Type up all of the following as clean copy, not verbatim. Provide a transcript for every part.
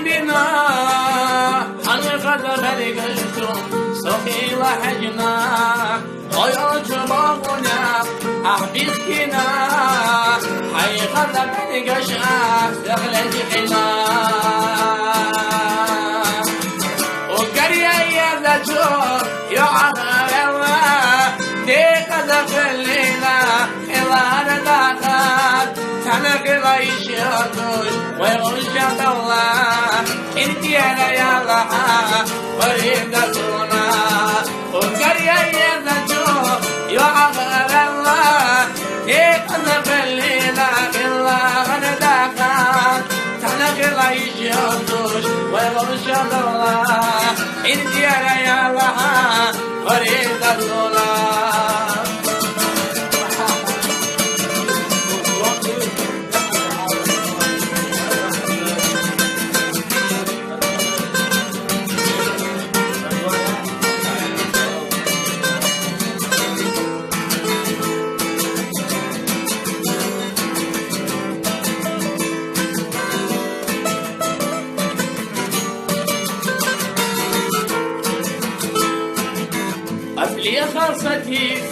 بنا أنا قد برقشتم سخي وحجنا غير جبابنا أحبس كنا حي قد برقشنا دخلت حنا وقريا يرجو يعرف الله دي قد فلنا إلا نداخل تنقل يشيطوش ويغشط الله انت يا الله وريدتنا وقريا يرجو يعرف الله دي قد فلنا إلا نداخل تنقل يشيطوش ويغشط الله انت يا الله وريدتنا أفلي خاصتي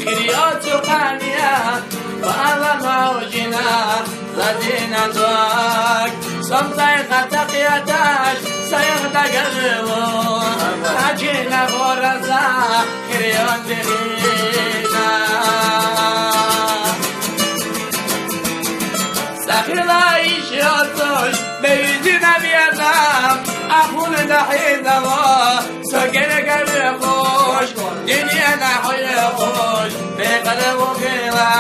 خريات قانية وأنا ما وجنا لدينا دواك صمتي خطقيتاش سيغدق الغلو أجينا غرزا خريات دينا سخلا يشيطوش بيدنا بيضام أخون دحيد الله سكن قلبي خوش دنيا نحوي خوش بقلب وخيلا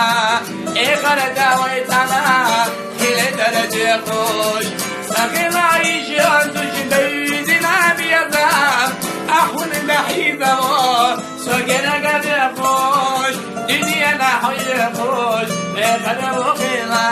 إخر داوي تما خيلة درجة خوش سخلا يشيطوش بيدنا بيضام أخون دحيد الله سكن قلبي خوش دنيا نحوي خوش بقلب وخيلا